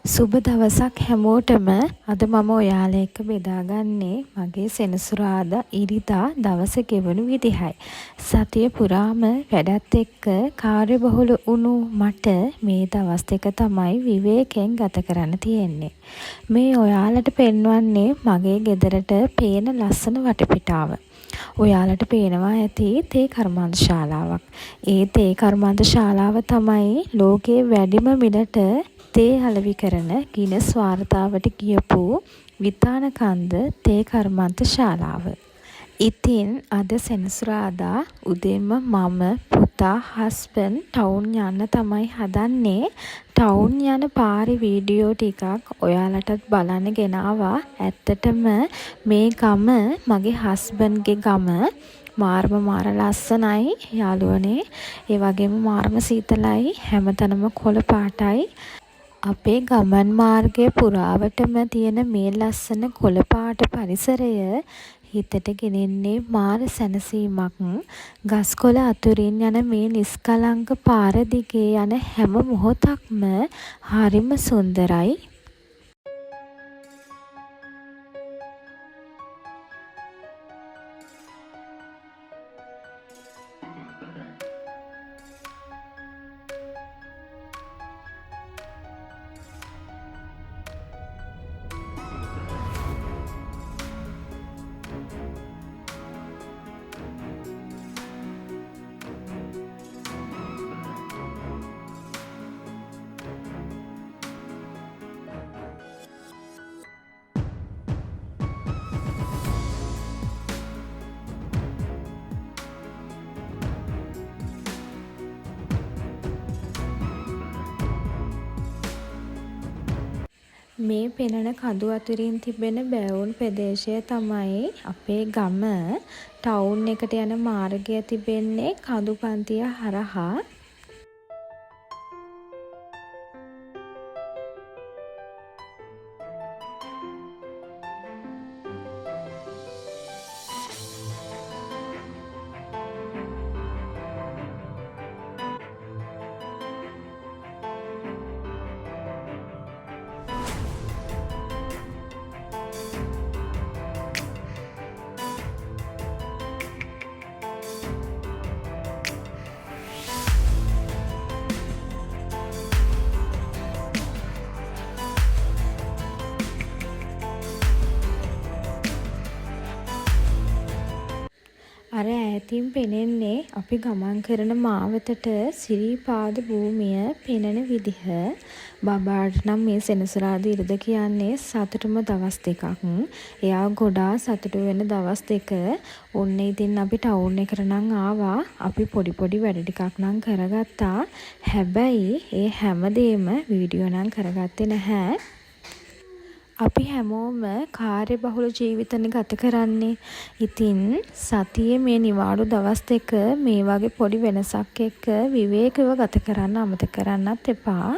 සුබ දවසක් හැමෝටම. අද මම ඔයාලා එක්ක බෙදාගන්නේ මගේ සෙනසුරාදා ඉරිදා දවස ගෙවුණු විදිහයි. සතිය පුරාම වැඩත් එක්ක කාර්යබහුල වුණු මට මේ දවස් දෙක තමයි විවේකයෙන් ගත කරන්න තියෙන්නේ. මේ ඔයාලට පෙන්වන්නේ මගේ ගෙදරට පේන ලස්සන වටපිටාව. ඔයාලට පේනවා ඇති තේ කර්මාන්ත ශාලාවක්. ඒ තේ කර්මාන්ත ශාලාව තමයි ලෝකයේ වැඩිම මිලට තේ අලෙවි කරන ගිනස් වාර්තාවට ගියපු විතානකන්ද තේ කර්මාන්ත ශාලාව. ඉතින් අද සෙනසුරාදා උදේම මම පුතා හස්බන්ඩ් ටවුන් යන්න තමයි හදන්නේ. ටවුන් යන පාරේ වීඩියෝ ටිකක් ඔයාලටත් බලන්න ගෙනාවා. ඇත්තටම මේ ගම මගේ හස්බන්ඩ්ගේ ගම. මාර ලස්සනයි යාළුවනේ. ඒ වගේම මාරම සීතලයි. හැමතැනම කොළ පාටයි. අපේ ගමන් මාර්ගය පුරාවටම තියෙන මේ ලස්සන කොළ පාට පරිසරය හිතට ගෙනෙන්නේ මාර සැනසීමක්. ගස්කොළ අතුරින් යන මේ නිස්කලංක පාර දිගේ යන හැම මොහොතක්ම හරිම සුන්දරයි. මේ පෙනෙන කඳු අතුරින් තිබෙන බැවුම් ප්‍රදේශය තමයි අපේ ගම. ටවුන් එකට යන මාර්ගය තිබෙන්නේ කඳුපන්තිය හරහා. අර ඈතින් පෙනෙන්නේ අපි ගමන් කරන මාවතට සිරිපාද භූමිය පෙනෙන විදිහ. බබාට නම් මේ සෙනසුරාදා ඉරිද කියන්නේ සතුටුම දවස් දෙකක්. එයා ගොඩාක් සතුටු වෙන දවස් දෙක. ඔන්න ඉතින් අපි ටවුන් එකට නම් ආවා. අපි පොඩි වැඩ ටිකක් නම් කරගත්තා. හැබැයි ඒ හැමදේම වීඩියෝ නම් කරගත්තේ නැහැ. අපි හැමෝම කාර්යබහුල ජීවිතනේ ගත කරන්නේ. ඉතින් සතියේ මේ නිවාඩු දවස් දෙක මේ වගේ පොඩි වෙනසක් එක්ක විවේකව ගත කරන්න අමතක කරන්නත් එපා.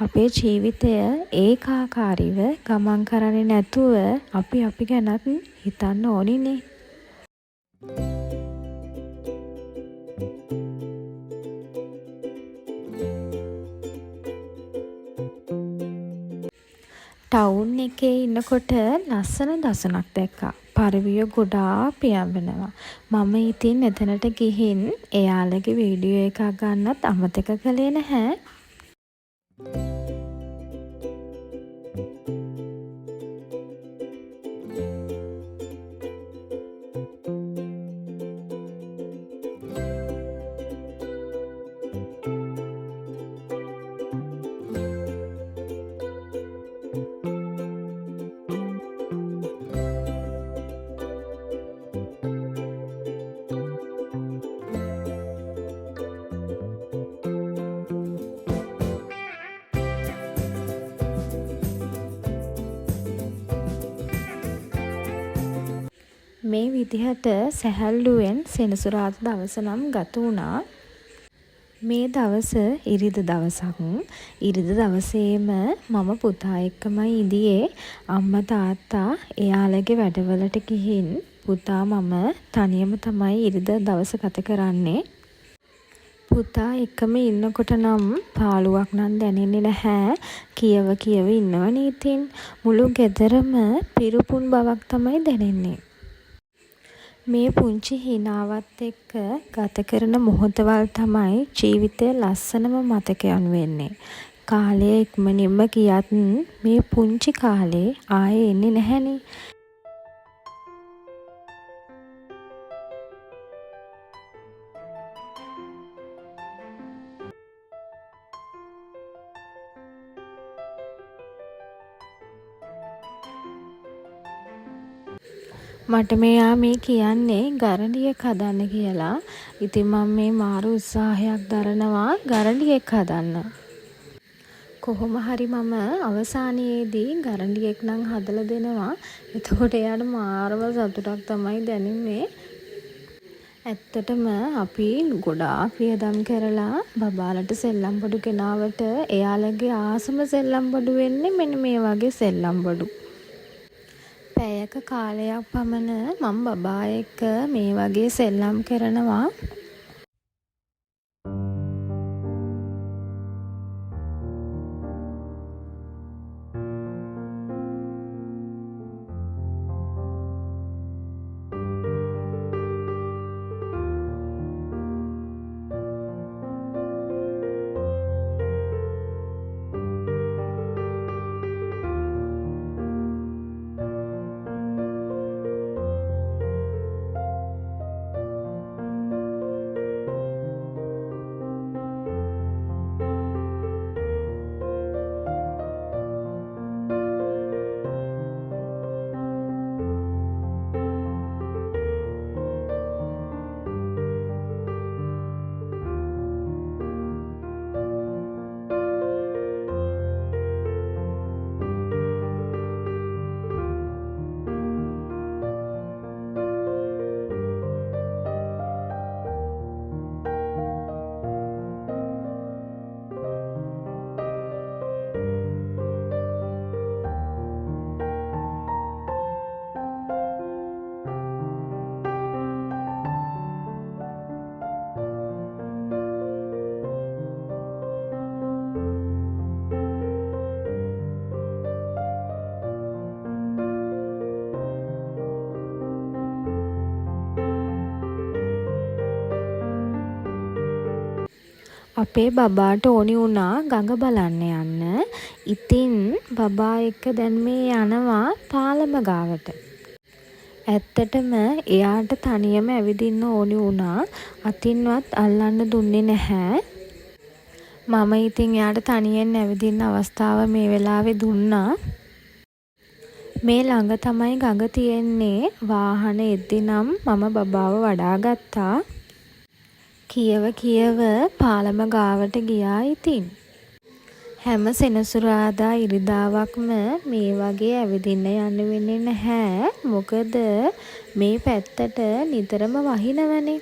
අපේ ජීවිතය ඒකාකාරීව ගමන් කරන්නේ නැතුව අපි ගැනත් හිතන්න ඕනිනේ. ටවුන් එකේ ඉන්නකොට ලස්සන දසුනක් දැක්කා. පරවිය ගොඩාක් පියඹනවා. මම ඉතින් එතනට ගිහින් එයාලගේ වීඩියෝ එකක් ගන්නත් අමතක කළේ නැහැ. මේ විදිහට සැහැල්ලුවෙන් සෙනසුරාදා දවස නම් ගත වුණා. මේ දවස ඉරිද දවසක්. ඉරිද දවසේම මම පුතා එක්කමයි ඉඳියේ. අම්මා තාත්තා එයාලගේ වැඩවලට ගිහින් පුතා මම තනියම තමයි ඉරිද දවස ගත කරන්නේ. පුතා එකම ඉන්නකොට නම් පාළුවක් නම් දැනෙන්නේ නැහැ. කියව කියව ඉන්නවනේ ඉතින්. මුළු ගෙදරම පිරුපුන් බවක් තමයි දැනෙන්නේ. මේ පුංචි හිනාවත් එක්ක ගත කරන මොහොතවල් තමයි ජීවිතයේ ලස්සනම මතකයන් වෙන්නේ. කාලය ඉක්මනින්ම ගියත් මේ පුංචි කාලේ ආයේ එන්නේ නැහැනේ. මට මෙයා මේ කියන්නේ ගරඬියෙක් හදන්න කියලා. ඉතින් මම මේ මාරු උත්සාහයක් දරනවා ගරඬියෙක් හදන්න. කොහොම හරි මම අවසානයේදී ගරඬියෙක් නම් හදලා දෙනවා. එතකොට එයාට මාරම සතුටක් තමයි දැනෙන්නේ. ඇත්තටම අපි ගොඩාක් වියදම් කරලා බබාලට සෙල්ලම් බඩු ගෙනාවට එයාලගේ ආසම සෙල්ලම් බඩු වෙන්නේ මෙන්න මේ වගේ සෙල්ලම් බඩු. පැයක කාලයක් පමණ මම බබා එක්ක මේ වගේ සෙල්ලම් කරනවා. අපේ බබාට ඕනි වුණා ගඟ බලන්න යන්න. ඉතින් බබා එක්ක දැන් මේ යනවා පාලම ගාවට. ඇත්තටම එයාට තනියම ඇවිදින්න ඕනි වුණා. අතින්වත් අල්ලන්න දුන්නේ නැහැ. මම ඉතින් එයාට තනියෙන් ඇවිදින්න අවස්ථාව මේ වෙලාවේ දුන්නා. මේ ළඟ තමයි ගඟ තියෙන්නේ. වාහන එද්දි නම් මම බබාව වඩා ගත්තා. කියව කියව පාලම ගාවට ගියා ඉතින්. හැම සෙනසුරාදා ඉරිදාවක්ම මේ වගේ ඇවිදින්න යන්න වෙන්නේ නැහැ. මොකද මේ පැත්තට නිතරම වහිනවනේ.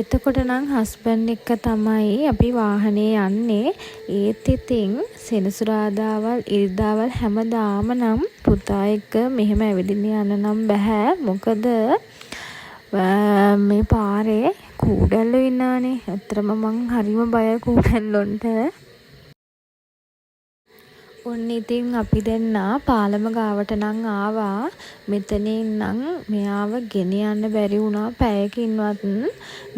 එතකොට නම් හස්බන්ඩ් එක්ක තමයි අපි වාහනේ යන්නේ. ඒත් ඉතින් සෙනසුරාදාවල් ඉරිදාවල් හැමදාම නම් පුතා එක්ක මෙහෙම ඇවිදින්න යන්න නම් බෑ. මොකද මේ පාරේ කූඩැල්ලෝ ඉන්නවනේ. ඇත්තටම මං හරිම බයයි කූඩැල්ලොන්ට. ඔන්න ඉතින් අපි දෙන්න පාලම ගාවට නම් ආවා. මෙතනින් නම් මෙයාව ගෙන යන්න බැරි වුණා පැයකින්වත්.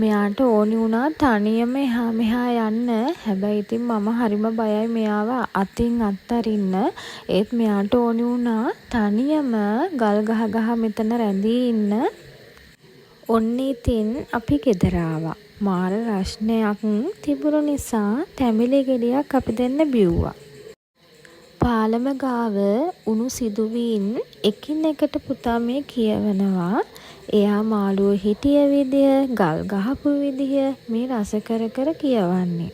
මෙයාට ඕනි වුණා තනියම එහා මෙහා යන්න. හැබැයි ඉතින් මම හරිම බයයි මෙයාව අතින් අත්තරින්න. ඒත් මෙයාට ඕනි වුණා තනියම ගල් ගහ මෙතන රැඳී ඉන්න. ඔන්න ඉතින් අපි ගෙදර ආවා. මාර රස්නයක් තිබුණු නිසා තැඹිලි ගෙඩියක් අපි දෙන්න බිව්වා. පාලම ගාව උණු සිදුවීම් එකින් එකට පුතා මේ කියවනවා. එයා මාළුව හිටිය විදිය, ගල් ගහපු විදිය මේ රස කර කර කියවන්නේ.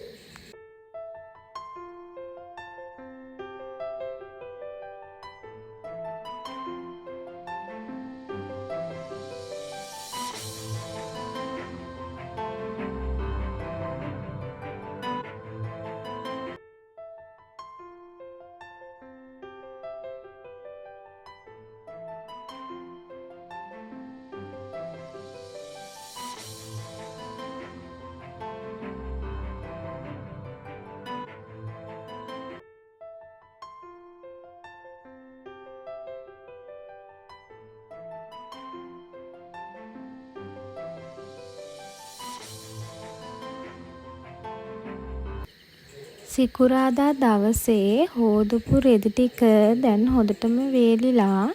සිකුරාදා දවසේ හෝදපු රෙදි ටික දැන් හොඳටම වේලිලා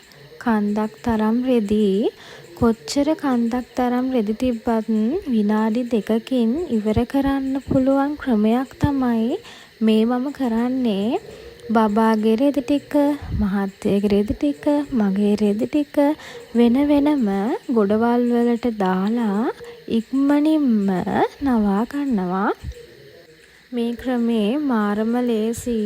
කන්දක් තරම් රෙදි. කොච්චර කන්දක් තරම් රෙදි තිබ්බත් විනාඩි 2කින් ඉවර කරන්න පුළුවන් ක්‍රමයක් තමයි මේ මම කරන්නේ. බබාගේ රෙදි ටික, මහත්තයාගේ රෙදි ටික, මගේ රෙදි ටික වෙන වෙනම ගොඩවල් වලට දාලා ඉක්මනින්ම නවා ගන්නවා. මේ ක්‍රමේ මාරම ලේසි.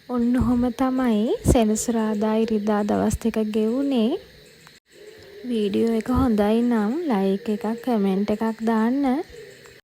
ඔන්න ඔහොම තමයි සෙනසුරාදා ඉරිදා දවස් දෙක ගෙවුනේ. වීඩියෝ එක හොඳයි නම් ලයික් එකක් කමෙන්ට් එකක් දාන්න.